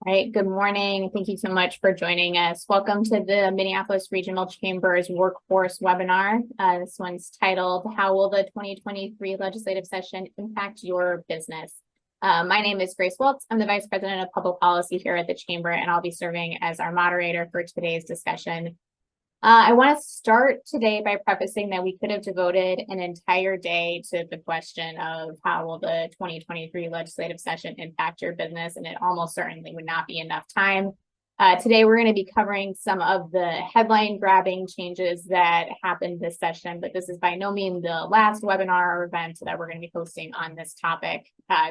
All right, good morning. Thank you so much for joining us. Welcome to the Minneapolis Regional Chamber's Workforce webinar. This one's titled, How Will the 2023 Legislative Session Impact Your Business? My name is Grace Waltz. I'm the Vice President of Public Policy here at the Chamber, and I'll be serving as our moderator for today's discussion. I want to start today by prefacing that we could have devoted an entire day to the question of how will the 2023 legislative session impact your business, and it almost certainly would not be enough time. Today, we're going to be covering some of the headline grabbing changes that happened this session, but this is by no means the last webinar or event that we're going to be hosting on this topic,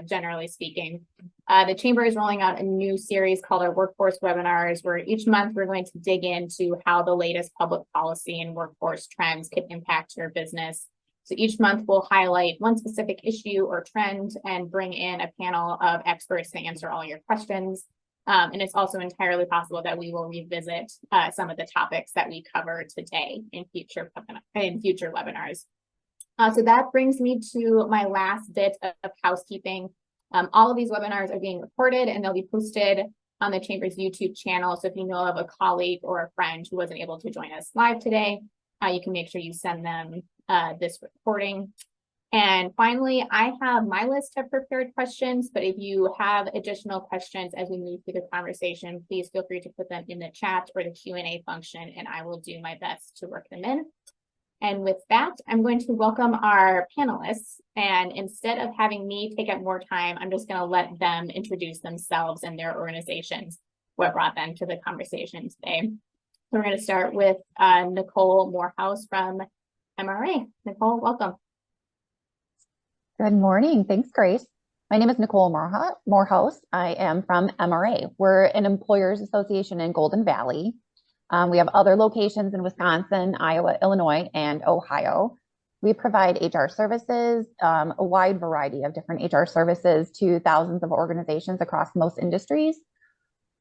generally speaking. The Chamber is rolling out a new series called our Workforce Webinars, where each month we're going to dig into how the latest public policy and workforce trends could impact your business. So each month we'll highlight one specific issue or trend and bring in a panel of experts to answer all your questions. And it's also entirely possible that we will revisit some of the topics that we cover today in future webinars. So that brings me to my last bit of housekeeping. All of these webinars are being recorded and they'll be posted on the Chamber's YouTube channel. So if you know of a colleague or a friend who wasn't able to join us live today, you can make sure you send them this recording. And finally, I have my list of prepared questions, but if you have additional questions as we move through the conversation, please feel free to put them in the chat or the Q&A function, and I will do my best to work them in. And with that, I'm going to welcome our panelists. And instead of having me take up more time, I'm just going to let them introduce themselves and their organizations, what brought them to the conversation today. So we're going to start with Nicole Morehouse from MRA. Nicole, welcome. Good morning. Thanks, Grace. My name is Nicole Morehouse. I am from MRA. We're an employers association in Golden Valley. We have other locations in Wisconsin, Iowa, Illinois, and Ohio. We provide HR services, a wide variety of different HR services to thousands of organizations across most industries.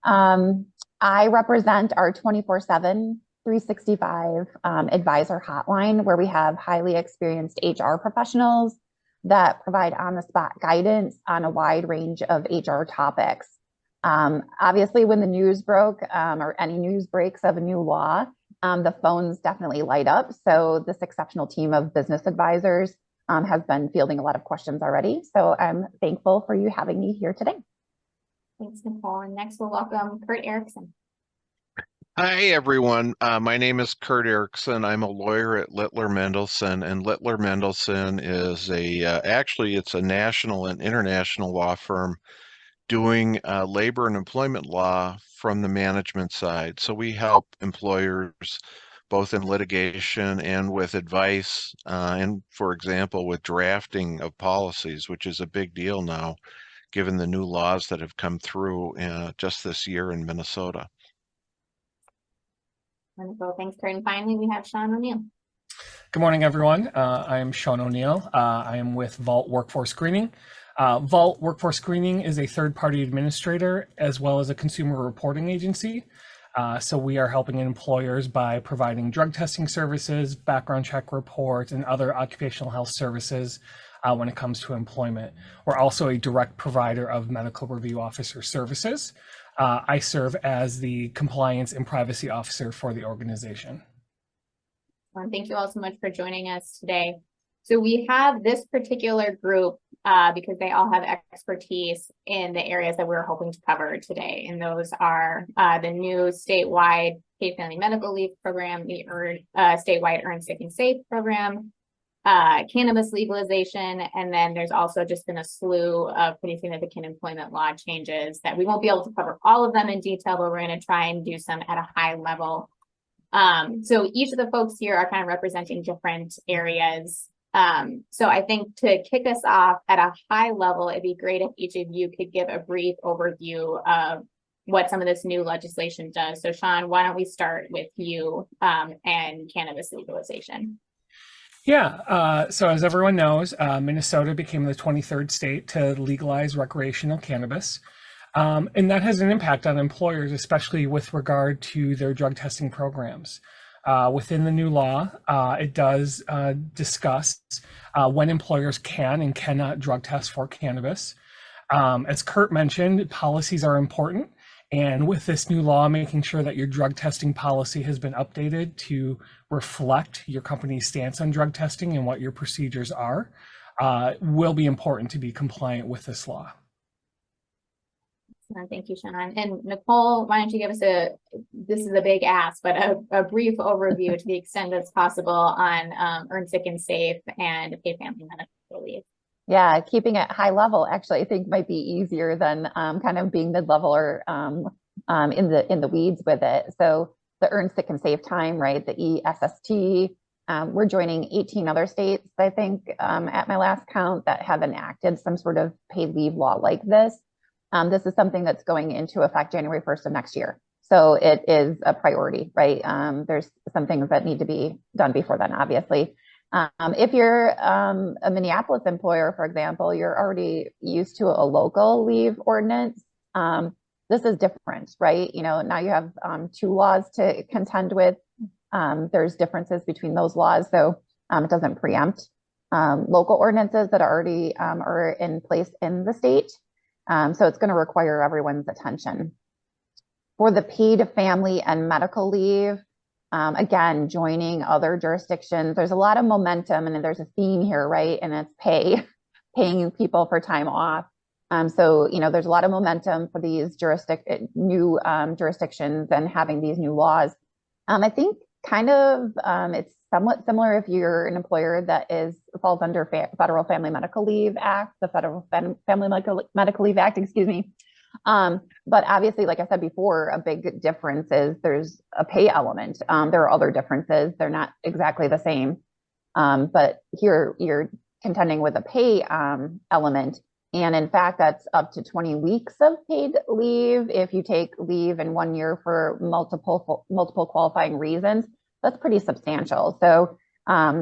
I represent our 24/7, 365 advisor hotline, where we have highly experienced HR professionals that provide on-the-spot guidance on a wide range of HR topics. Obviously, when the news broke or any news breaks of a new law, the phones definitely light up. So this exceptional team of business advisors has been fielding a lot of questions already. So I'm thankful for you having me here today. Thanks, Nicole. And next we'll welcome Kurt Erickson. Hi, everyone. My name is Kurt Erickson. I'm a lawyer at Littler Mendelson, and Littler Mendelson is actually it's a national and international law firm doing labor and employment law from the management side. So we help employers both in litigation and with advice, and for example, with drafting of policies, which is a big deal now, given the new laws that have come through just this year in Minnesota. Wonderful. Thanks, Kurt. And finally, we have Sean O'Neill. Good morning, everyone. I am Sean O'Neill. I am with Vault Workforce Screening. Vault Workforce Screening is a third-party administrator as well as a consumer reporting agency. So we are helping employers by providing drug testing services, background check reports, and other occupational health services when it comes to employment. We're also a direct provider of medical review officer services. I serve as the compliance and privacy officer for the organization. Thank you all so much for joining us today. So we have this particular group because they all have expertise in the areas that we're hoping to cover today. And those are the new statewide paid family medical leave program, the statewide Earn Sick and Safe program, cannabis legalization, and then there's also just been a slew of pretty significant employment law changes that we won't be able to cover all of them in detail, but we're going to try and do some at a high level. So each of the folks here are kind of representing different areas. So I think to kick us off at a high level, it'd be great if each of you could give a brief overview of what some of this new legislation does. So Sean, why don't we start with you and cannabis legalization? Yeah, so as everyone knows, Minnesota became the 23rd state to legalize recreational cannabis. And that has an impact on employers, especially with regard to their drug testing programs. Within the new law, it does discuss when employers can and cannot drug test for cannabis. As Kurt mentioned, policies are important, And with this new law, making sure that your drug testing policy has been updated to reflect your company's stance on drug testing and what your procedures are, will be important to be compliant with this law. Thank you, Sean. And Nicole, why don't you give us this is a big ask, but a brief overview to the extent that's possible on earned sick and safe and paid family medical leave. Yeah, keeping it high level actually I think might be easier than kind of being mid-level or in the weeds with it. So the earned sick and safe time, right? The ESST. We're joining 18 other states, I think, at my last count, that have enacted some sort of paid leave law like this. This is something that's going into effect January 1st of next year. So it is a priority, right? There's some things that need to be done before then, obviously. If you're a Minneapolis employer, for example, you're already used to a local leave ordinance. This is different, right? You know, now you have 2 laws to contend with. There's differences between those laws, so it doesn't preempt local ordinances that already are in place in the state. So it's going to require everyone's attention. For the paid family and medical leave, again, joining other jurisdictions, there's a lot of momentum and there's a theme here, right? And it's paying people for time off. So, you know, there's a lot of momentum for these new jurisdictions and having these new laws. I think kind of it's somewhat similar if you're an employer that falls under Federal Family Medical Leave Act, the Federal Family Medical Leave Act, excuse me. But obviously, like I said before, a big difference is there's a pay element. There are other differences. They're not exactly the same. But here you're contending with a pay element. And in fact, that's up to 20 weeks of paid leave. If you take leave in 1 year for multiple qualifying reasons, that's pretty substantial. So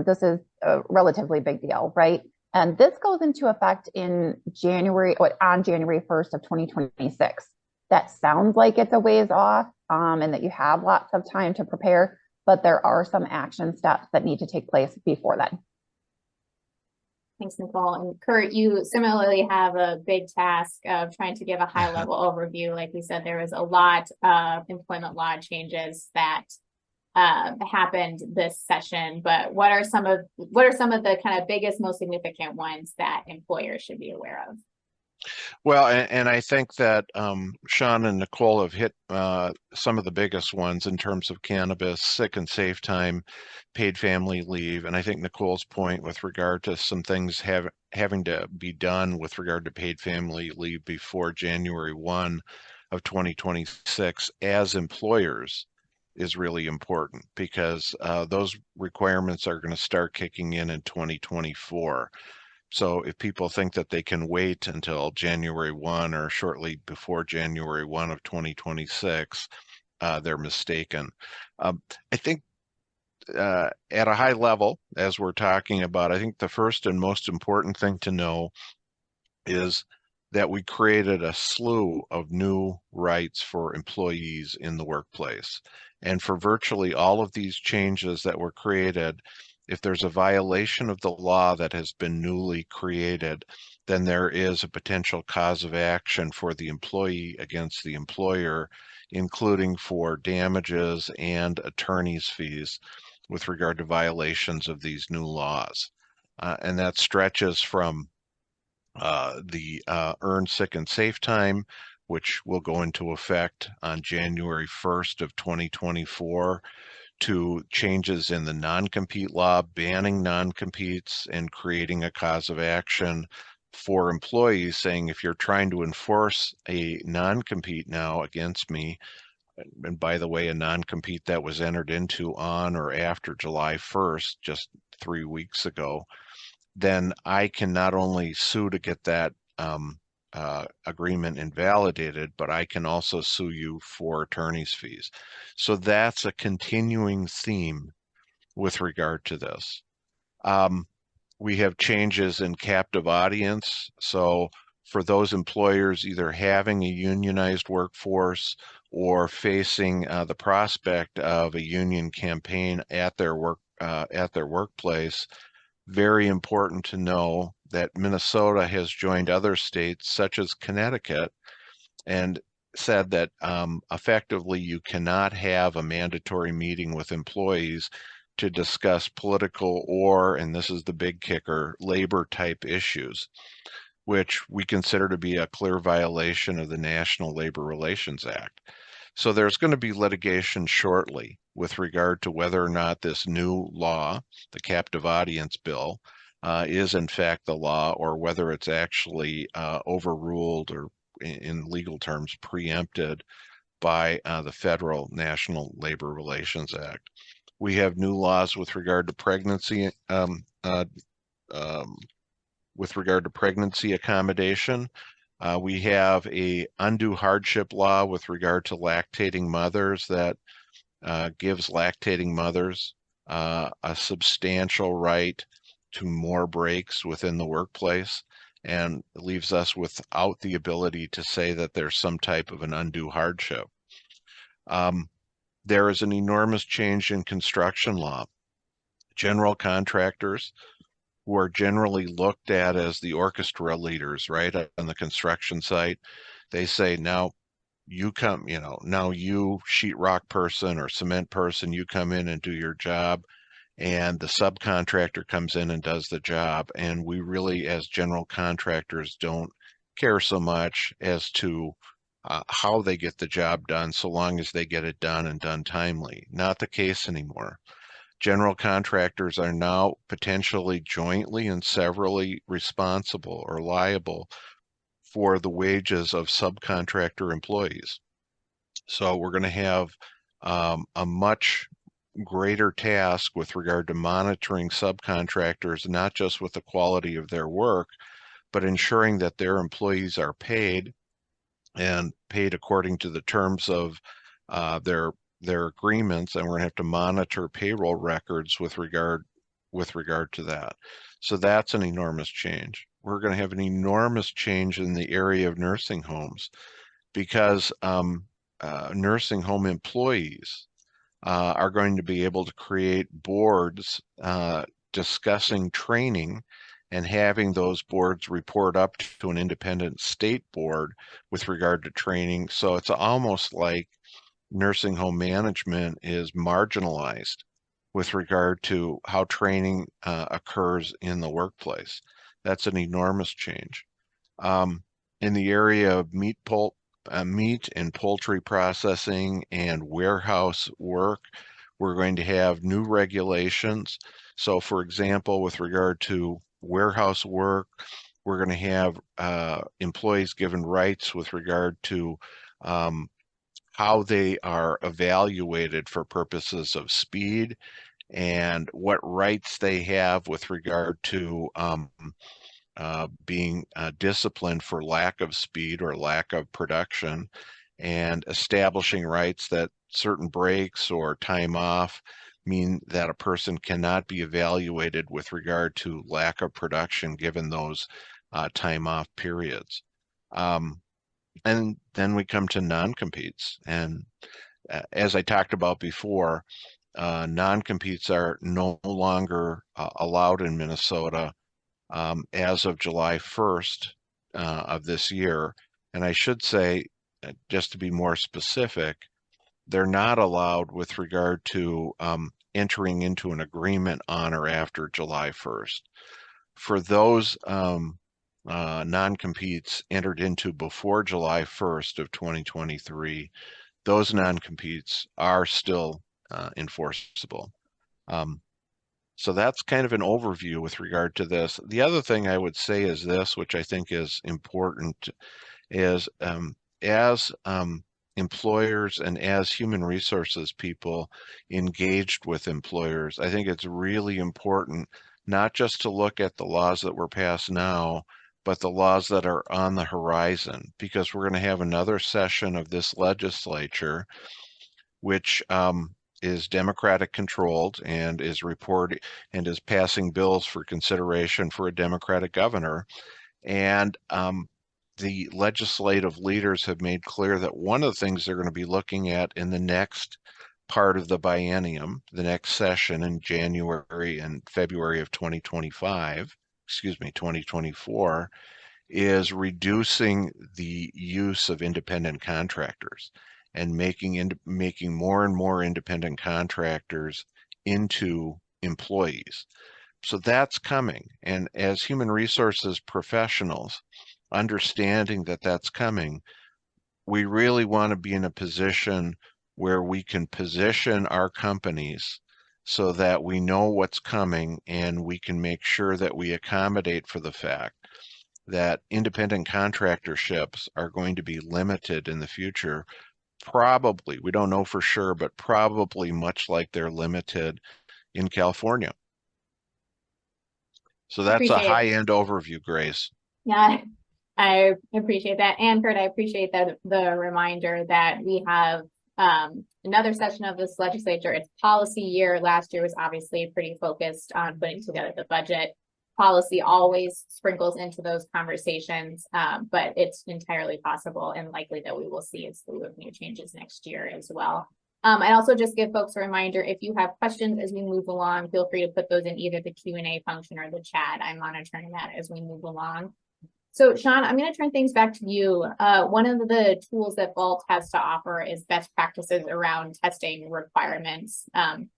this is a relatively big deal, right? And this goes into effect on January 1st of 2026. That sounds like it's a ways off and that you have lots of time to prepare, but there are some action steps that need to take place before then. Thanks, Nicole. And Kurt, you similarly have a big task of trying to give a high level overview. Like we said, there was a lot of employment law changes that happened this session, but what are some of the kind of biggest, most significant ones that employers should be aware of? Well, and I think that Sean and Nicole have hit some of the biggest ones in terms of cannabis, sick and safe time, paid family leave. And I think Nicole's point with regard to some things having to be done with regard to paid family leave before January 1 of 2026 as employers is really important, because those requirements are going to start kicking in 2024. So if people think that they can wait until January 1 or shortly before January 1 of 2026, they're mistaken. I think at a high level, as we're talking about, I think the first and most important thing to know is that we created a slew of new rights for employees in the workplace. And for virtually all of these changes that were created, if there's a violation of the law that has been newly created, then there is a potential cause of action for the employee against the employer, including for damages and attorney's fees with regard to violations of these new laws. And that stretches from the earned sick and safe time, which will go into effect on January 1st of 2024, to changes in the non-compete law, banning non-competes and creating a cause of action for employees, saying if you're trying to enforce a non-compete now against me, and by the way, a non-compete that was entered into on or after July 1st, just 3 weeks ago, then I can not only sue to get that agreement invalidated, but I can also sue you for attorney's fees. So that's a continuing theme with regard to this. We have changes in captive audience. So for those employers either having a unionized workforce or facing the prospect of a union campaign at their workplace, very important to know that Minnesota has joined other states such as Connecticut, and said that effectively you cannot have a mandatory meeting with employees to discuss political or, and this is the big kicker, labor type issues, which we consider to be a clear violation of the National Labor Relations Act. So there's going to be litigation shortly with regard to whether or not this new law, the captive audience bill, is in fact the law, or whether it's actually overruled, or in legal terms preempted by the federal National Labor Relations Act. We have new laws with regard to pregnancy accommodation. We have a undue hardship law with regard to lactating mothers that gives lactating mothers a substantial right to more breaks within the workplace, and leaves us without the ability to say that there's some type of an undue hardship. There is an enormous change in construction law. General contractors, who are generally looked at as the orchestra leaders, right, on the construction site, they say, now you come, now you sheetrock person or cement person, you come in and do your job, and the subcontractor comes in and does the job. And we really, as general contractors, don't care so much as to how they get the job done, so long as they get it done and done timely. Not the case anymore. General contractors are now potentially jointly and severally responsible or liable for the wages of subcontractor employees. So we're going to have a much greater task with regard to monitoring subcontractors, not just with the quality of their work, but ensuring that their employees are paid, and paid according to the terms of their agreements. And we're going to have to monitor payroll records with regard to that. So that's an enormous change. We're going to have an enormous change in the area of nursing homes, because nursing home employees are going to be able to create boards discussing training, and having those boards report up to an independent state board with regard to training. So it's almost like nursing home management is marginalized with regard to how training occurs in the workplace. That's an enormous change. In the area of meat and poultry processing and warehouse work, we're going to have new regulations. So for example, with regard to warehouse work, we're going to have employees given rights with regard to how they are evaluated for purposes of speed, and what rights they have with regard to being disciplined for lack of speed or lack of production, and establishing rights that certain breaks or time off mean that a person cannot be evaluated with regard to lack of production given those time off periods. And then we come to non-competes. And as I talked about before, non-competes are no longer allowed in Minnesota as of July 1st of this year. And I should say, just to be more specific, they're not allowed with regard to entering into an agreement on or after July 1st. For those non-competes entered into before July 1st of 2023, those non-competes are still enforceable. So that's kind of an overview with regard to this. The other thing I would say is this, which I think is important, is as employers and as human resources people engaged with employers, I think it's really important not just to look at the laws that were passed now, but the laws that are on the horizon, because we're going to have another session of this legislature, which is Democratic controlled and is passing bills for consideration for a Democratic governor. And the legislative leaders have made clear that one of the things they're going to be looking at in the next part of the biennium, the next session in January and February of 2024, is reducing the use of independent contractors and making more and more independent contractors into employees. So that's coming. And as human resources professionals, understanding that that's coming, we really want to be in a position where we can position our companies so that we know what's coming and we can make sure that we accommodate for the fact that independent contractorships are going to be limited in the future. Probably, we don't know for sure, but probably much like they're limited in California. So that's a Appreciate it. high-end overview, Grace. Yeah, I appreciate that. And Kurt, I appreciate that the reminder that we have another session of this legislature. It's policy year. Last year was obviously pretty focused on putting together the budget. Policy always sprinkles into those conversations, but it's entirely possible and likely that we will see a slew of new changes next year as well. I'd also just give folks a reminder, if you have questions as we move along, feel free to put those in either the Q&A function or the chat. I'm monitoring that as we move along. So Sean, I'm going to turn things back to you. One of the tools that Vault has to offer is best practices around testing requirements.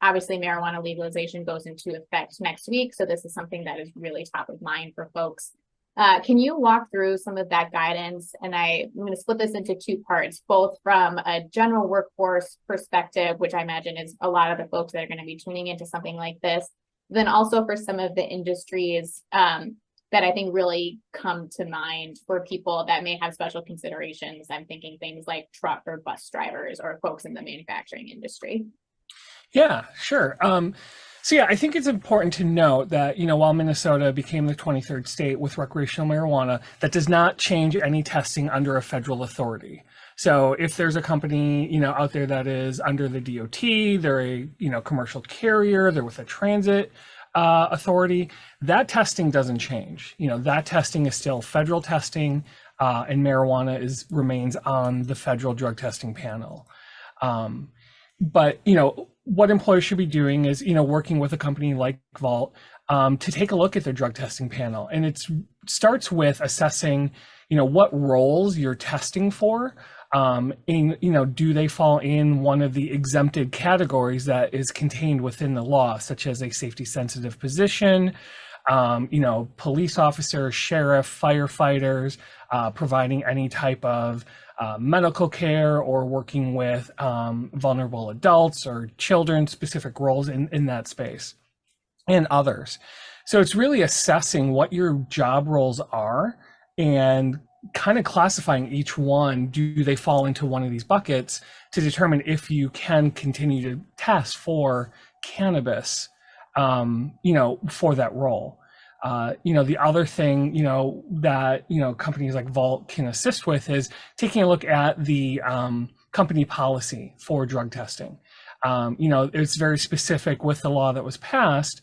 Obviously, marijuana legalization goes into effect next week, so this is something that is really top of mind for folks. Can you walk through some of that guidance? And I'm going to split this into two parts, both from a general workforce perspective, which I imagine is a lot of the folks that are going to be tuning into something like this, then also for some of the industries that I think really come to mind for people that may have special considerations. I'm thinking things like truck or bus drivers or folks in the manufacturing industry. Yeah, sure. So yeah, I think it's important to note that, while Minnesota became the 23rd state with recreational marijuana, that does not change any testing under a federal authority. So if there's a company, out there that is under the DOT, they're a, commercial carrier, they're with a transit authority, that testing doesn't change. That testing is still federal testing, and marijuana remains on the federal drug testing panel. But what employers should be doing is working with a company like Vault to take a look at their drug testing panel, and it starts with assessing what roles you're testing for. Do they fall in one of the exempted categories that is contained within the law, such as a safety sensitive position, police officers, sheriff, firefighters, providing any type of medical care or working with vulnerable adults or children, specific roles in that space, and others. So it's really assessing what your job roles are and kind of classifying each one. Do they fall into one of these buckets to determine if you can continue to test for cannabis, for that role. The other thing, that, companies like Vault can assist with is taking a look at the company policy for drug testing. It's very specific with the law that was passed.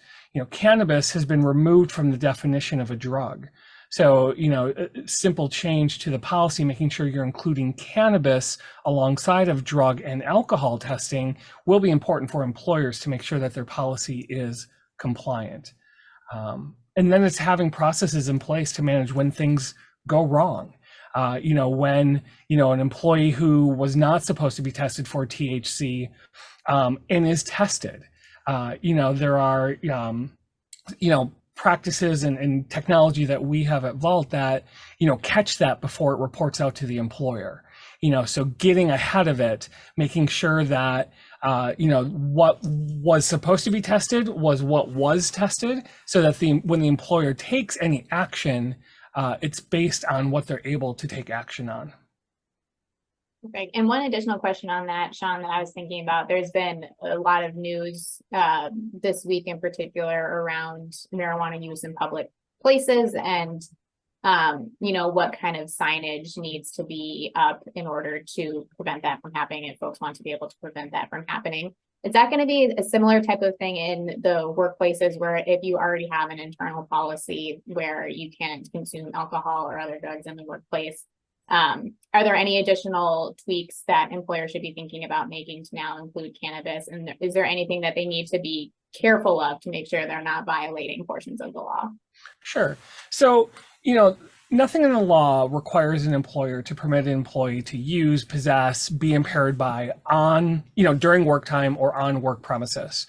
Cannabis has been removed from the definition of a drug. So, a simple change to the policy, making sure you're including cannabis alongside of drug and alcohol testing will be important for employers to make sure that their policy is compliant. And then it's having processes in place to manage when things go wrong. When, an employee who was not supposed to be tested for THC and is tested, there are, practices and technology that we have at Vault that, catch that before it reports out to the employer. So getting ahead of it, making sure that, what was supposed to be tested was what was tested, so that when the employer takes any action, it's based on what they're able to take action on. Okay. And one additional question on that, Sean, that I was thinking about, there's been a lot of news this week in particular around marijuana use in public places and, what kind of signage needs to be up in order to prevent that from happening, if folks want to be able to prevent that from happening. Is that going to be a similar type of thing in the workplaces where if you already have an internal policy where you can't consume alcohol or other drugs in the workplace? Are there any additional tweaks that employers should be thinking about making to now include cannabis? And is there anything that they need to be careful of to make sure they're not violating portions of the law? Sure. So, Nothing in the law requires an employer to permit an employee to use, possess, be impaired by during work time or on work premises.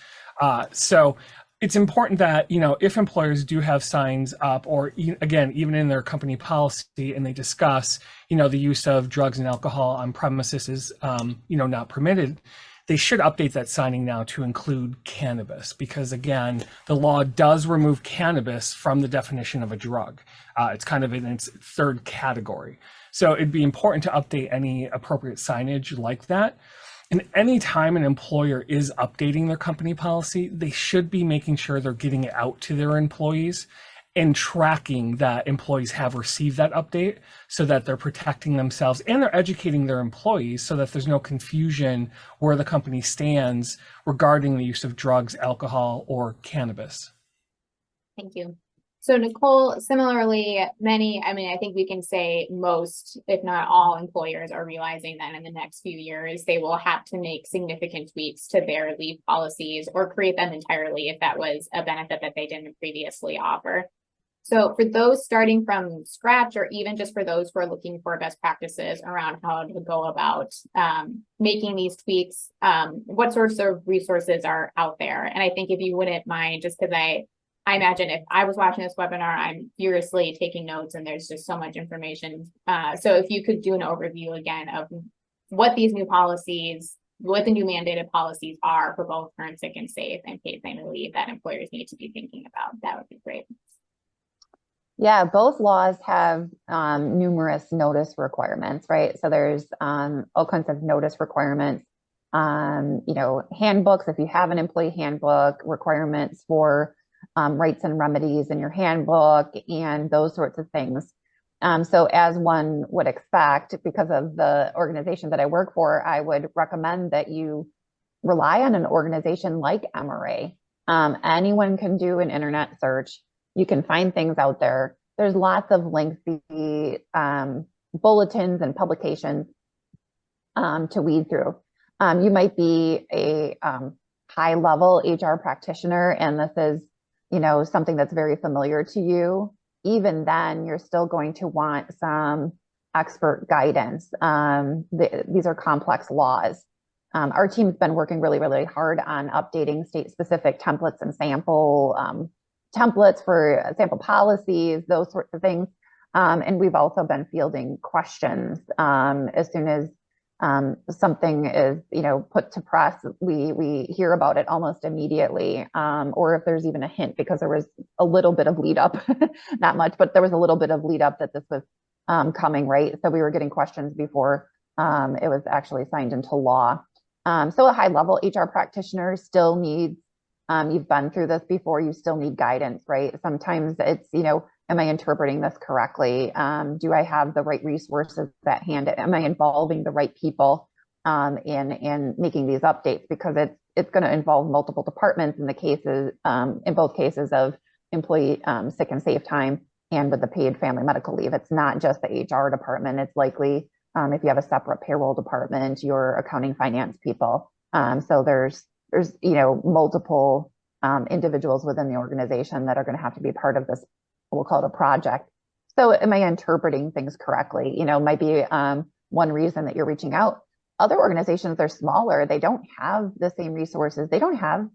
So it's important that, if employers do have signs up or again, even in their company policy and they discuss, the use of drugs and alcohol on premises is, not permitted, they should update that signing now to include cannabis because, again, the law does remove cannabis from the definition of a drug. It's kind of in its third category. So it'd be important to update any appropriate signage like that. And anytime an employer is updating their company policy, they should be making sure they're getting it out to their employees and tracking that employees have received that update so that they're protecting themselves and they're educating their employees so that there's no confusion where the company stands regarding the use of drugs, alcohol, or cannabis. Thank you. So Nicole, similarly, I think we can say most, if not all employers are realizing that in the next few years, they will have to make significant tweaks to their leave policies or create them entirely if that was a benefit that they didn't previously offer. So for those starting from scratch, or even just for those who are looking for best practices around how to go about making these tweaks, what sorts of resources are out there? And I think if you wouldn't mind, just because I imagine if I was watching this webinar, I'm furiously taking notes and there's just so much information. So if you could do an overview again of what these new policies, what the new mandated policies are for both current, sick, and safe and paid family leave that employers need to be thinking about, that would be great. Yeah, both laws have numerous notice requirements, right? So there's all kinds of notice requirements, handbooks, if you have an employee handbook, requirements for rights and remedies in your handbook and those sorts of things. So as one would expect, because of the organization that I work for, I would recommend that you rely on an organization like MRA. Anyone can do an internet search. You can find things out there. There's lots of lengthy bulletins and publications to weed through. You might be a high-level HR practitioner, and this is, something that's very familiar to you. Even then, you're still going to want some expert guidance. These are complex laws. Our team's been working really, really hard on updating state-specific templates and templates for sample policies, those sorts of things. And we've also been fielding questions as soon as something is, put to press, we hear about it almost immediately. Or if there's even a hint, because there was a little bit of lead up, not much, but there was a little bit of lead up that this was coming, right? So we were getting questions before it was actually signed into law. So a high level HR practitioner still needs, you've been through this before, you still need guidance, right? Sometimes it's, am I interpreting this correctly? Do I have the right resources at hand? Am I involving the right people in making these updates? Because it's going to involve multiple departments in both cases of employee sick and safe time and with the paid family medical leave. It's not just the HR department. It's likely if you have a separate payroll department, your accounting finance people. So there's multiple individuals within the organization that are going to have to be part of this, we'll call it a project. So am I interpreting things correctly? Might be one reason that you're reaching out. Other organizations are smaller. They don't have the same resources. They don't have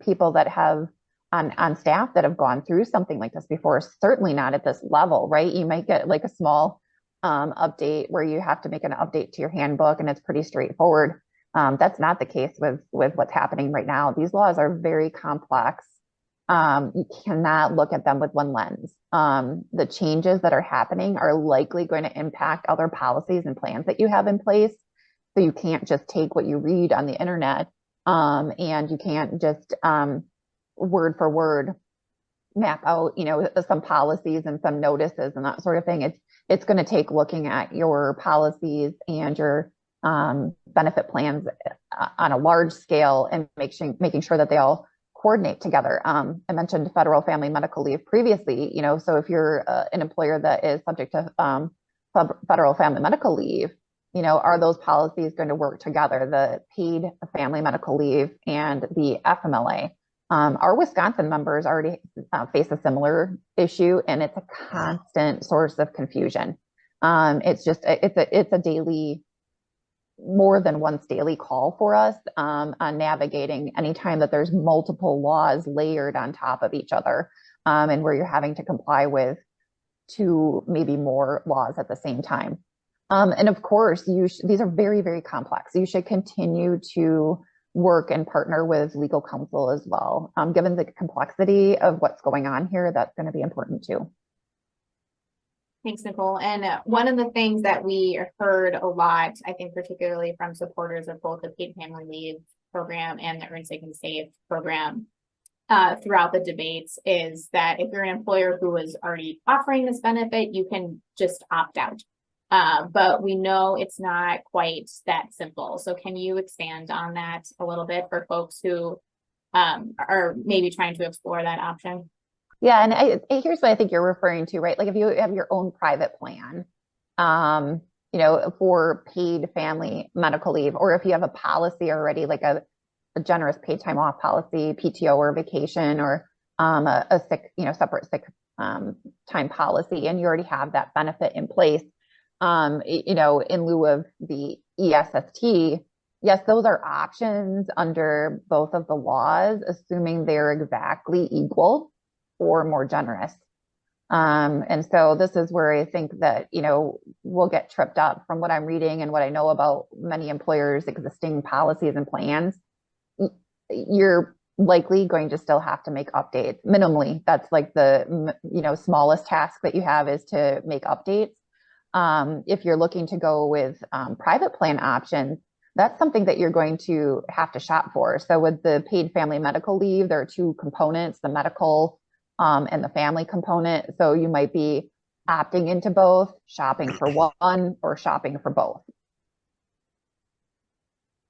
people that have on staff that have gone through something like this before, certainly not at this level, right? You might get like a small update where you have to make an update to your handbook and it's pretty straightforward. That's not the case with what's happening right now. These laws are very complex. You cannot look at them with one lens. The changes that are happening are likely going to impact other policies and plans that you have in place. So you can't just take what you read on the internet and you can't just word for word map out, some policies and some notices and that sort of thing. It's going to take looking at your policies and your benefit plans on a large scale and making sure that they all coordinate together. I mentioned federal family medical leave previously, so if you're an employer that is subject to federal family medical leave, are those policies going to work together, the paid family medical leave and the FMLA? Our Wisconsin members already face a similar issue, and it's a constant source of confusion. It's a daily, more than once daily call for us on navigating anytime that there's multiple laws layered on top of each other, and where you're having to comply with two, maybe more laws at the same time. And of course, these are very, very complex. You should continue to work and partner with legal counsel as well. Given the complexity of what's going on here, that's going to be important too. Thanks, Nicole. And one of the things that we heard a lot, I think particularly from supporters of both the paid family leave program and the Earn Sick and Save program throughout the debates, is that if you're an employer who is already offering this benefit, you can just opt out. But we know it's not quite that simple. So can you expand on that a little bit for folks who are maybe trying to explore that option? Yeah, and here's what I think you're referring to, right? Like if you have your own private plan, for paid family medical leave, or if you have a policy already, like a generous paid time off policy, PTO or vacation, or a sick, separate sick time policy, and you already have that benefit in place, in lieu of the ESST, yes, those are options under both of the laws, assuming they're exactly equal or more generous. And so this is where I think that, we'll get tripped up from what I'm reading and what I know about many employers' existing policies and plans. You're likely going to still have to make updates minimally. That's like the, smallest task that you have is to make updates. If you're looking to go with private plan options, that's something that you're going to have to shop for. So with the paid family medical leave, there are two components, the medical and the family component. So you might be opting into both, shopping for one, or shopping for both.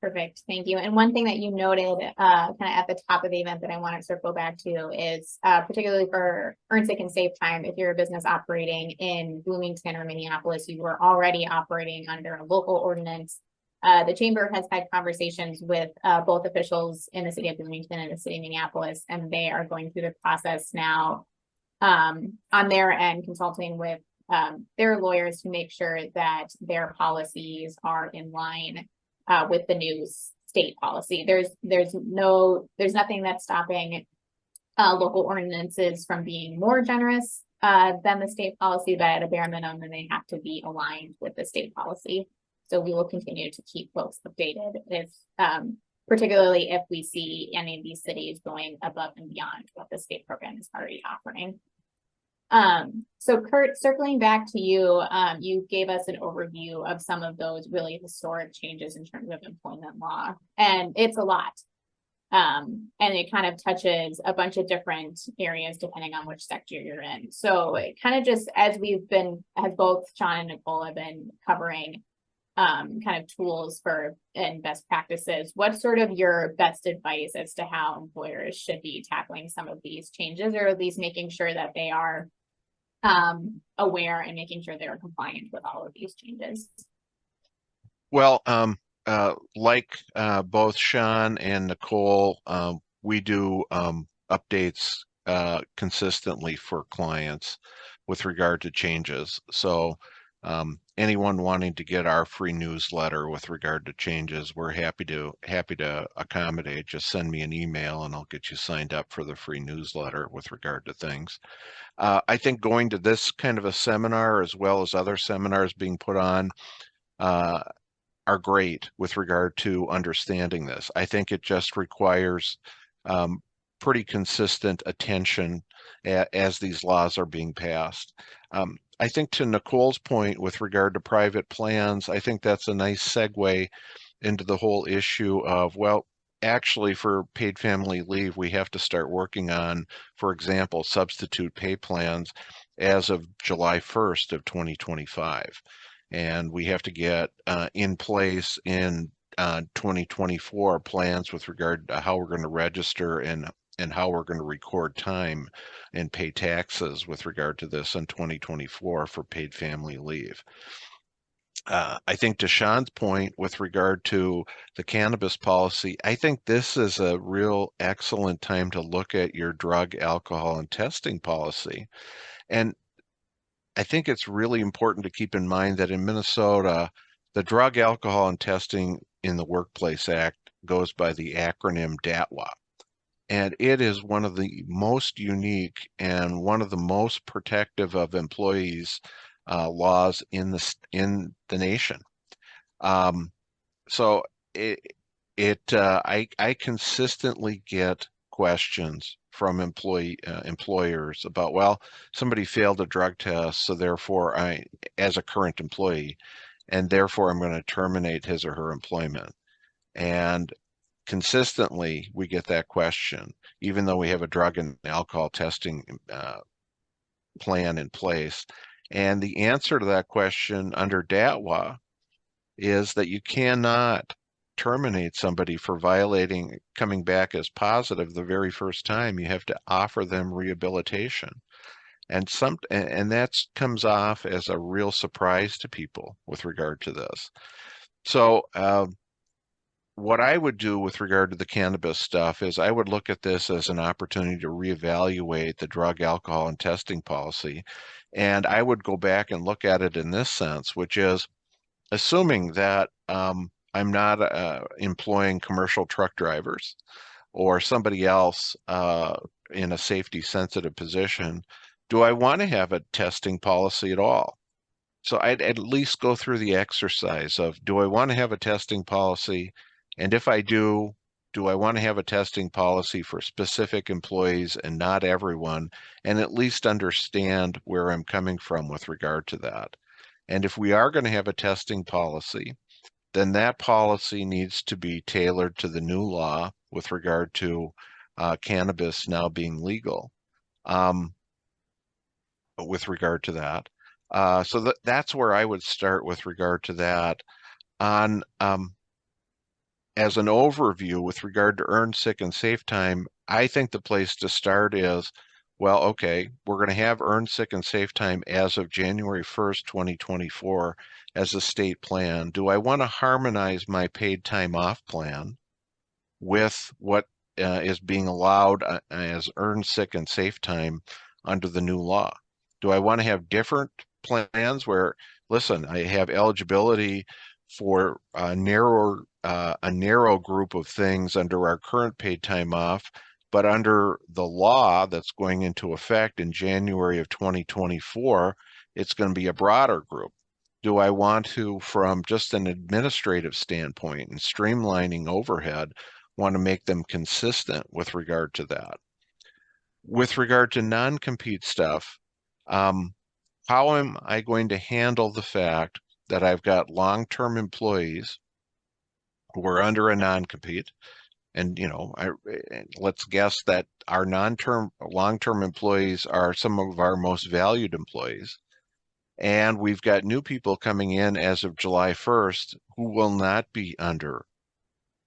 Perfect. Thank you. And one thing that you noted kind of at the top of the event that I want to circle back to is particularly for Earn Sick and Save time, if you're a business operating in Bloomington or Minneapolis, you were already operating under a local ordinance. The chamber has had conversations with both officials in the city of Bloomington and the city of Minneapolis, and they are going through the process now on their end, consulting with their lawyers to make sure that their policies are in line with the new state policy. There's nothing that's stopping local ordinances from being more generous than the state policy, but at a bare minimum, they have to be aligned with the state policy. So we will continue to keep folks updated if, particularly if we see any of these cities going above and beyond what the state program is already offering. So Kurt, circling back to you, you gave us an overview of some of those really historic changes in terms of employment law, and it's a lot. And it kind of touches a bunch of different areas depending on which sector you're in. So it kind of just, as both Sean and Nicole have been covering kind of tools and best practices, what's sort of your best advice as to how employers should be tackling some of these changes, or at least making sure that they are aware and making sure they're compliant with all of these changes? Well, like both Sean and Nicole, we do updates consistently for clients with regard to changes. So anyone wanting to get our free newsletter with regard to changes, we're happy to accommodate. Just send me an email and I'll get you signed up for the free newsletter with regard to things. I think going to this kind of a seminar, as well as other seminars being put on, are great with regard to understanding this. I think it just requires pretty consistent attention as these laws are being passed. I think to Nicole's point with regard to private plans, I think that's a nice segue into the whole issue of, well, actually for paid family leave, we have to start working on, for example, substitute pay plans as of July 1st of 2025. And we have to get in place in 2024 plans with regard to how we're going to register and how we're going to record time and pay taxes with regard to this in 2024 for paid family leave. I think to Sean's point with regard to the cannabis policy, I think this is a real excellent time to look at your drug, alcohol, and testing policy. And I think it's really important to keep in mind that in Minnesota, the Drug, Alcohol, and Testing in the Workplace Act goes by the acronym DATWA. And it is one of the most unique and one of the most protective of employees laws in the nation. So I consistently get questions from employers about, well, somebody failed a drug test, so therefore as a current employee, and therefore I'm going to terminate his or her employment. And consistently we get that question, even though we have a drug and alcohol testing plan in place. And the answer to that question under DATWA is that you cannot terminate somebody for coming back as positive the very first time. You have to offer them rehabilitation. And that comes off as a real surprise to people with regard to this. So what I would do with regard to the cannabis stuff is I would look at this as an opportunity to reevaluate the drug, alcohol, and testing policy. And I would go back and look at it in this sense, which is assuming that I'm not employing commercial truck drivers or somebody else in a safety sensitive position, do I want to have a testing policy at all? So I'd at least go through the exercise of, do I want to have a testing policy? And if I do I want to have a testing policy for specific employees and not everyone, and at least understand where I'm coming from with regard to that? And if we are going to have a testing policy, then that policy needs to be tailored to the new law with regard to cannabis now being legal. With regard to that. So that's where I would start with regard to that. On as an overview with regard to earned sick and safe time, I think the place to start is, well, okay, we're going to have earned sick and safe time as of January 1st, 2024 as a state plan. Do I want to harmonize my paid time off plan with what is being allowed as earned sick and safe time under the new law? Do I want to have different plans where, listen, I have eligibility for a narrow group of things under our current paid time off, but under the law that's going into effect in January of 2024, it's going to be a broader group. Do I want to, from just an administrative standpoint and streamlining overhead, want to make them consistent with regard to that? With regard to non-compete stuff, how am I going to handle the fact that I've got long-term employees who are under a non-compete? And, let's guess that our long-term employees are some of our most valued employees. And we've got new people coming in as of July 1st who will not be under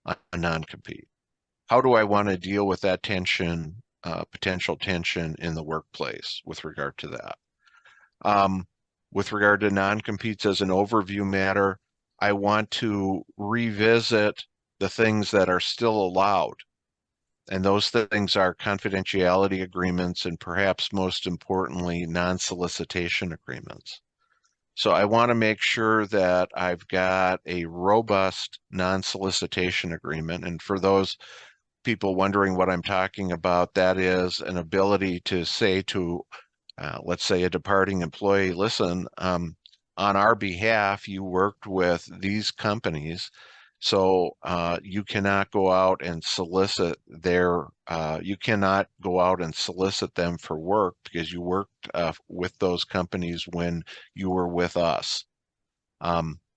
a non-compete. How do I want to deal with that tension, potential tension in the workplace with regard to that? With regard to non-competes as an overview matter, I want to revisit the things that are still allowed. And those things are confidentiality agreements and perhaps most importantly, non-solicitation agreements. So I want to make sure that I've got a robust non-solicitation agreement. And for those people wondering what I'm talking about, that is an ability to say to let's say a departing employee, listen, on our behalf, you worked with these companies, so you cannot go out and solicit you cannot go out and solicit them for work because you worked with those companies when you were with us.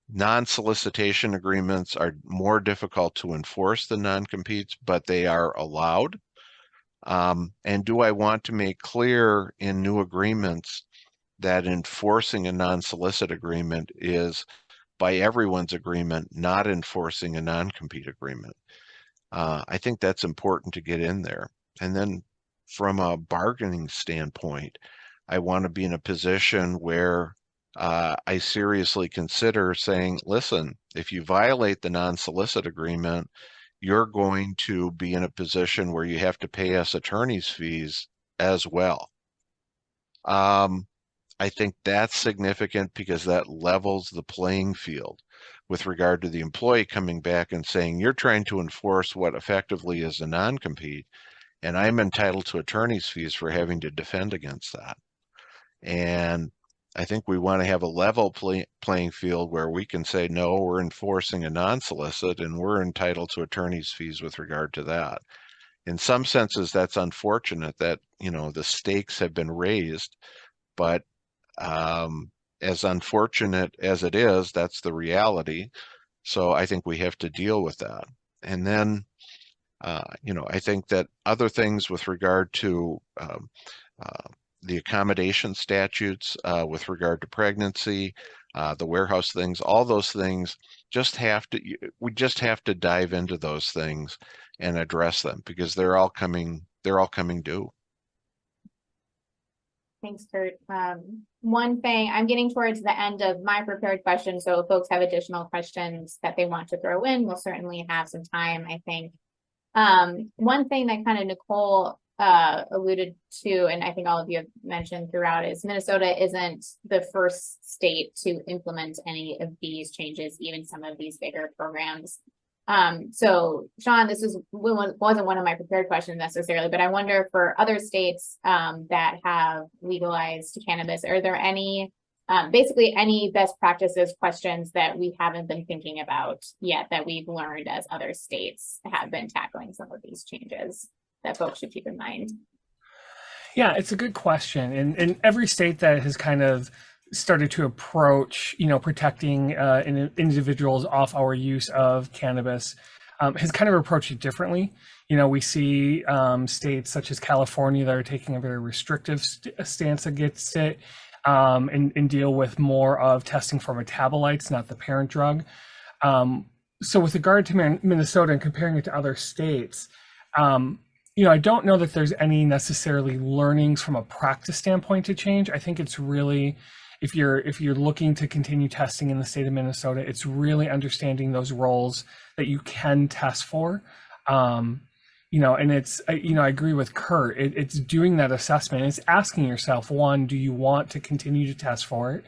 Non-solicitation agreements are more difficult to enforce than non-competes, but they are allowed. And do I want to make clear in new agreements that enforcing a non-solicit agreement is by everyone's agreement, not enforcing a non-compete agreement? I think that's important to get in there. And then from a bargaining standpoint, I want to be in a position where I seriously consider saying, listen, if you violate the non-solicit agreement, you're going to be in a position where you have to pay us attorney's fees as well. I think that's significant because that levels the playing field with regard to the employee coming back and saying, you're trying to enforce what effectively is a non-compete, and I'm entitled to attorney's fees for having to defend against that. And I think we want to have a level playing field where we can say, no, we're enforcing a non-solicit and we're entitled to attorney's fees with regard to that. In some senses, that's unfortunate that, the stakes have been raised, but as unfortunate as it is, that's the reality. So I think we have to deal with that. And then, I think that other things with regard to the accommodation statutes, with regard to pregnancy, the warehouse things, all those things we just have to dive into those things and address them because they're all coming due. Thanks, Kurt. One thing, I'm getting towards the end of my prepared questions, so if folks have additional questions that they want to throw in, we'll certainly have some time, I think. One thing that kind of Nicole alluded to, and I think all of you have mentioned throughout, is Minnesota isn't the first state to implement any of these changes, even some of these bigger programs. So Sean, this wasn't one of my prepared questions necessarily, but I wonder for other states that have legalized cannabis, are there any basically any best practices questions that we haven't been thinking about yet that we've learned as other states have been tackling some of these changes that folks should keep in mind? Yeah, it's a good question. And every state that has kind of started to approach, protecting individuals off our use of cannabis has kind of approached it differently. We see states such as California that are taking a very restrictive stance against it, and deal with more of testing for metabolites, not the parent drug. So with regard to Minnesota and comparing it to other states, I don't know that there's any necessarily learnings from a practice standpoint to change. I think it's really, if you're looking to continue testing in the state of Minnesota, it's really understanding those roles that you can test for. And it's, I agree with Kurt. It's doing that assessment. It's asking yourself, one, do you want to continue to test for it?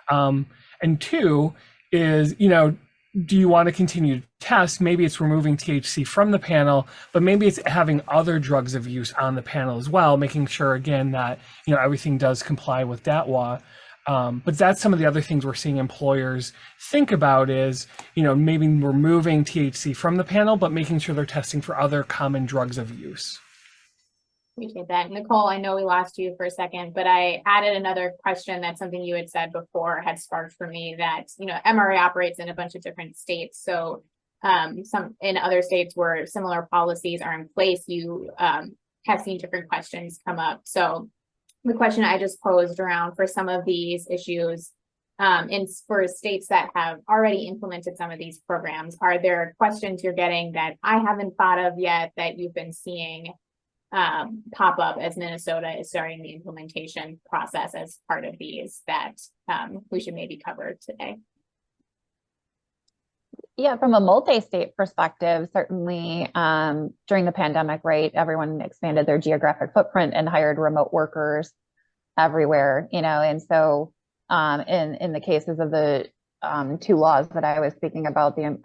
And two is, do you want to continue to test? Maybe it's removing THC from the panel, but maybe it's having other drugs of use on the panel as well, making sure, again, that, everything does comply with that law. But that's some of the other things we're seeing employers think about is, maybe removing THC from the panel, but making sure they're testing for other common drugs of use. Appreciate that. Nicole, I know we lost you for a second, but I added another question. That's something you had said before had sparked for me that, MRA operates in a bunch of different states. So some in other states where similar policies are in place, you have seen different questions come up. So the question I just posed around for some of these issues, for states that have already implemented some of these programs, are there questions you're getting that I haven't thought of yet that you've been seeing pop up as Minnesota is starting the implementation process as part of these that we should maybe cover today? Yeah, from a multi-state perspective, certainly during the pandemic, right, everyone expanded their geographic footprint and hired remote workers everywhere, and so in the cases of the two laws that I was speaking about, the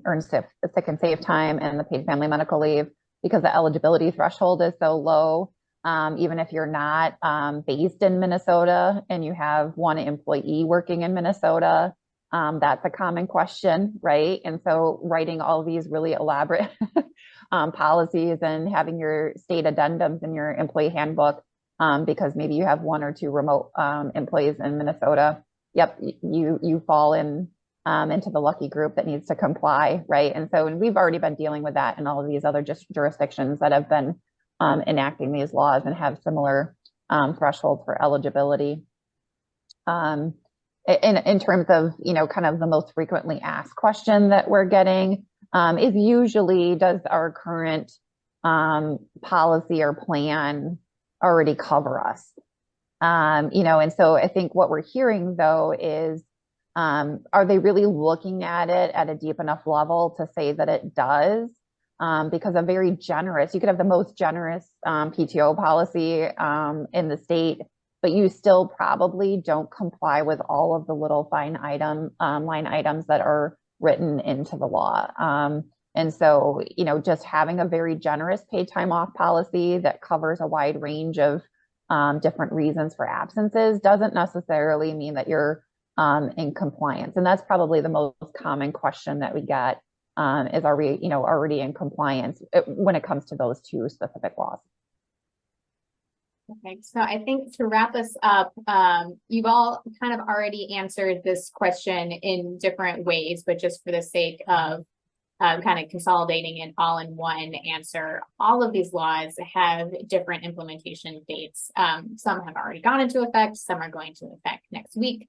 earned sick and safe time and the paid family medical leave, because the eligibility threshold is so low, even if you're not based in Minnesota and you have one employee working in Minnesota, that's a common question, right? And so writing all these really elaborate policies and having your state addendums in your employee handbook, because maybe you have one or two remote employees in Minnesota, yep, you fall into the lucky group that needs to comply, right? And so we've already been dealing with that in all of these other jurisdictions that have been enacting these laws and have similar thresholds for eligibility. In terms of, kind of the most frequently asked question that we're getting is usually, does our current policy or plan already cover us? And so I think what we're hearing though is, are they really looking at it at a deep enough level to say that it does? Because a very generous, you could have the most generous PTO policy in the state, but you still probably don't comply with all of the little line items that are written into the law. And so, just having a very generous paid time off policy that covers a wide range of different reasons for absences doesn't necessarily mean that you're in compliance. And that's probably the most common question that we get is, are we, already in compliance when it comes to those two specific laws? Okay, so I think to wrap us up, you've all kind of already answered this question in different ways, but just for the sake of kind of consolidating it all in one answer, all of these laws have different implementation dates. Some have already gone into effect, some are going to effect next week.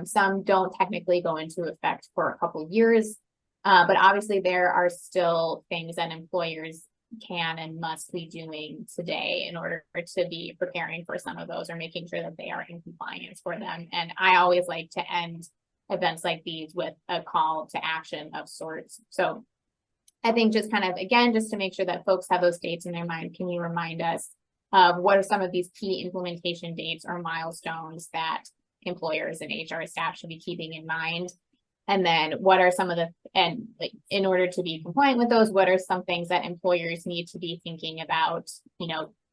Some don't technically go into effect for a couple years, but obviously there are still things that employers can and must be doing today in order to be preparing for some of those or making sure that they are in compliance for them. And I always like to end events like these with a call to action of sorts. So I think just kind of, again, just to make sure that folks have those dates in their mind, can you remind us of what are some of these key implementation dates or milestones that employers and HR staff should be keeping in mind? And then what are some of in order to be compliant with those, what are some things that employers need to be thinking about,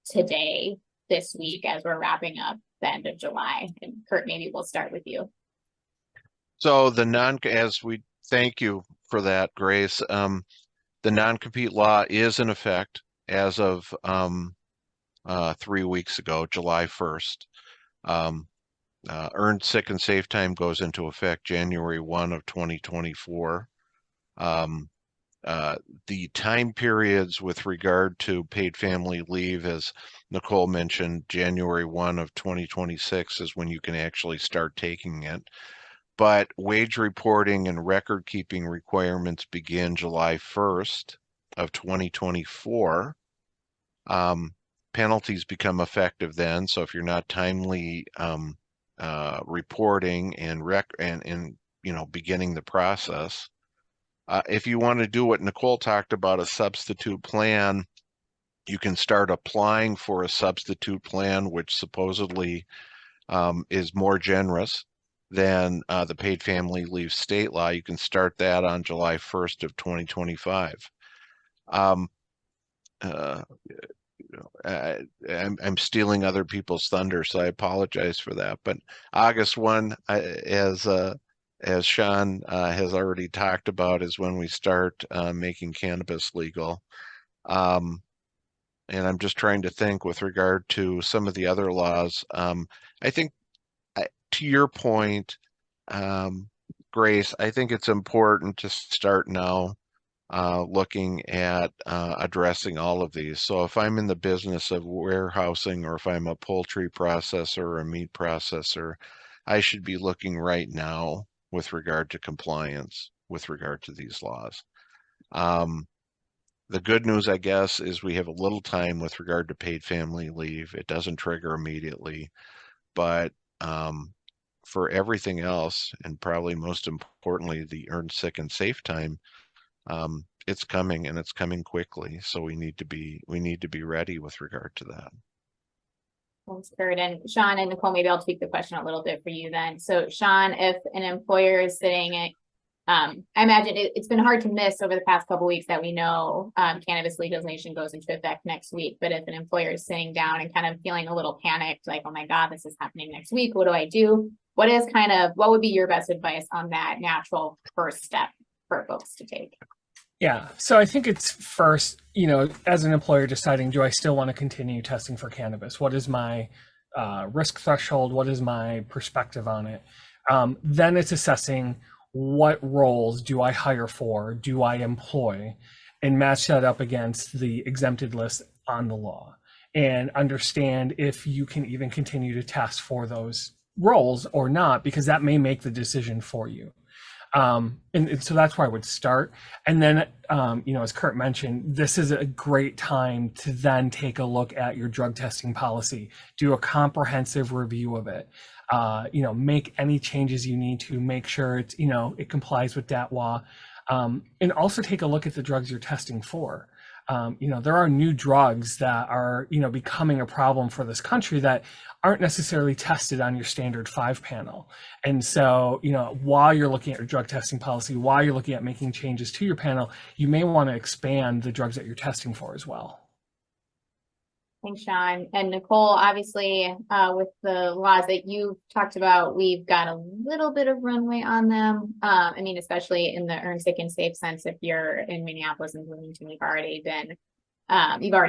today, this week, as we're wrapping up the end of July? And Kurt, maybe we'll start with you. So thank you for that, Grace. The non-compete law is in effect as of 3 weeks ago, July 1st. Earned sick and safe time goes into effect January 1 of 2024. The time periods with regard to paid family leave, as Nicole mentioned, January 1 of 2026 is when you can actually start taking it. But wage reporting and record keeping requirements begin July 1st of 2024. Penalties become effective then. So if you're not timely reporting and beginning the process, if you want to do what Nicole talked about, a substitute plan, you can start applying for a substitute plan, which supposedly is more generous than the paid family leave state law. You can start that on July 1st of 2025. I'm stealing other people's thunder, so I apologize for that. But August 1, as Sean has already talked about, is when we start making cannabis legal. And I'm just trying to think with regard to some of the other laws. I think to your point, Grace, I think it's important to start now looking at addressing all of these. So if I'm in the business of warehousing, or if I'm a poultry processor or a meat processor, I should be looking right now with regard to compliance with regard to these laws. The good news, I guess, is we have a little time with regard to paid family leave. It doesn't trigger immediately, but for everything else, and probably most importantly, the earned sick and safe time, it's coming, and it's coming quickly. So we need to be ready with regard to that. Thanks, Kurt. And Sean and Nicole, maybe I'll tweak the question a little bit for you then. So Sean, if an employer is sitting at, I imagine it's been hard to miss over the past couple of weeks that we know cannabis legalization goes into effect next week. But if an employer is sitting down and kind of feeling a little panicked, like, oh my God, this is happening next week, what do I do? What would be your best advice on that natural first step for folks to take? Yeah, so I think it's first, as an employer deciding, do I still want to continue testing for cannabis? What is my risk threshold? What is my perspective on it? Then it's assessing what roles do I hire for, do I employ, and match that up against the exempted list on the law, and understand if you can even continue to test for those roles or not, because that may make the decision for you. And so that's where I would start. And then, as Kurt mentioned, this is a great time to then take a look at your drug testing policy, do a comprehensive review of it, make any changes you need to make sure it's, it complies with DATWA, and also take a look at the drugs you're testing for. There are new drugs that are, becoming a problem for this country that aren't necessarily tested on your standard 5 panel. And so, while you're looking at your drug testing policy, while you're looking at making changes to your panel, you may want to expand the drugs that you're testing for as well. Thanks, Sean. And Nicole, obviously, with the laws that you talked about, we've got a little bit of runway on them. Especially in the earn sick and safe sense, if you're in Minneapolis and Bloomington, you've already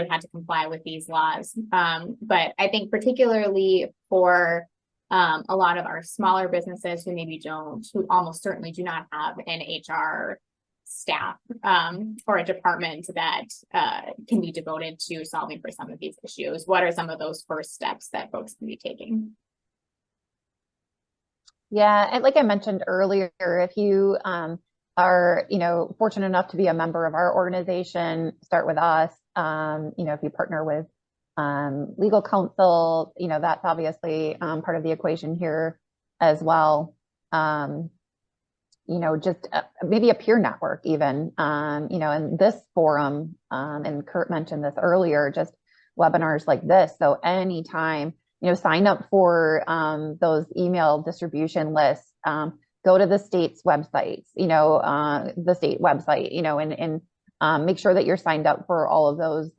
had to comply with these laws. But I think particularly for a lot of our smaller businesses who almost certainly do not have an HR staff or a department that can be devoted to solving for some of these issues, what are some of those first steps that folks can be taking? Yeah, and like I mentioned earlier, if you are, fortunate enough to be a member of our organization, start with us. If you partner with legal counsel, that's obviously part of the equation here as well. Just maybe a peer network even, and this forum, and Kurt mentioned this earlier, just webinars like this. So anytime, sign up for those email distribution lists, go to the state's websites, the state website, and make sure that you're signed up for all of those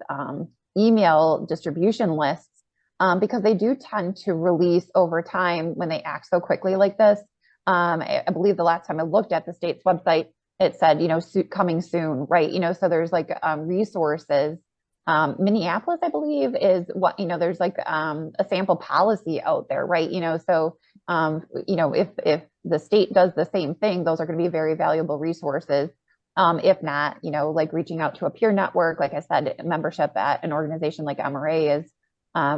email distribution lists, because they do tend to release over time when they act so quickly like this. I believe the last time I looked at the state's website, it said, coming soon, right? So there's like resources. Minneapolis, I believe, is what, there's like a sample policy out there, right? So, if the state does the same thing, those are going to be very valuable resources. If not, like reaching out to a peer network, like I said, membership at an organization like MRA is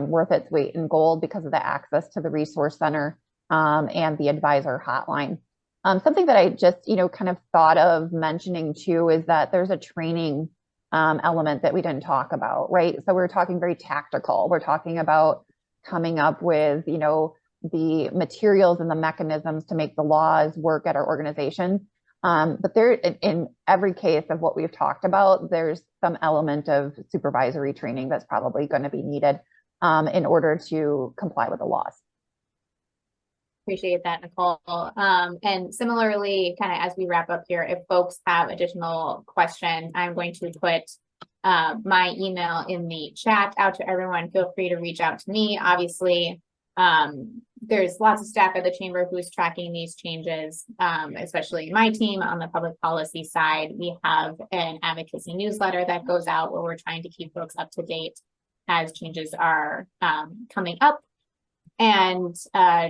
worth its weight in gold because of the access to the resource center and the advisor hotline. Something that I just, kind of thought of mentioning too is that there's a training element that we didn't talk about, right? So we're talking very tactical. We're talking about coming up with, the materials and the mechanisms to make the laws work at our organization. But there, in every case of what we've talked about, there's some element of supervisory training that's probably going to be needed in order to comply with the laws. Appreciate that, Nicole. And similarly, kind of as we wrap up here, if folks have additional questions, I'm going to put my email in the chat out to everyone. Feel free to reach out to me. Obviously, there's lots of staff at the chamber who's tracking these changes, especially my team on the public policy side. We have an advocacy newsletter that goes out where we're trying to keep folks up to date as changes are coming up. And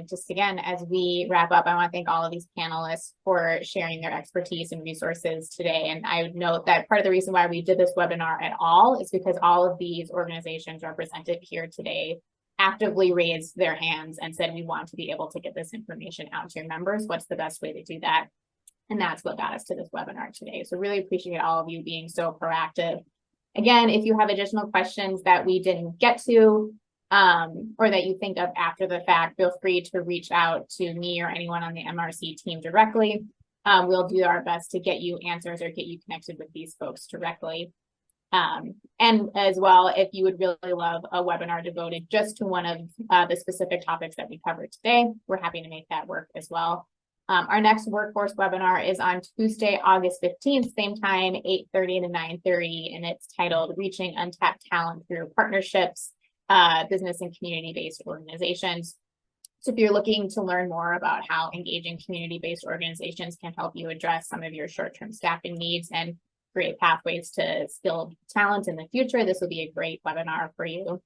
just again, as we wrap up, I want to thank all of these panelists for sharing their expertise and resources today. And I would note that part of the reason why we did this webinar at all is because all of these organizations represented here today actively raised their hands and said, we want to be able to get this information out to your members. What's the best way to do that? And that's what got us to this webinar today. So really appreciate all of you being so proactive. Again, if you have additional questions that we didn't get to, or that you think of after the fact, feel free to reach out to me or anyone on the MRC team directly. We'll do our best to get you answers or get you connected with these folks directly. And as well, if you would really love a webinar devoted just to one of the specific topics that we covered today, we're happy to make that work as well. Our next workforce webinar is on Tuesday, August 15th, same time, 8:30 to 9:30, and it's titled Reaching Untapped Talent Through Partnerships, Business and Community-Based Organizations. So if you're looking to learn more about how engaging community-based organizations can help you address some of your short-term staffing needs and create pathways to skilled talent in the future, this will be a great webinar for you.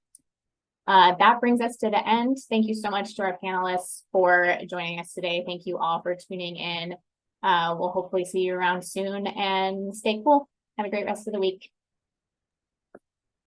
That brings us to the end. Thank you so much to our panelists for joining us today. Thank you all for tuning in. We'll hopefully see you around soon, and stay cool. Have a great rest of the week.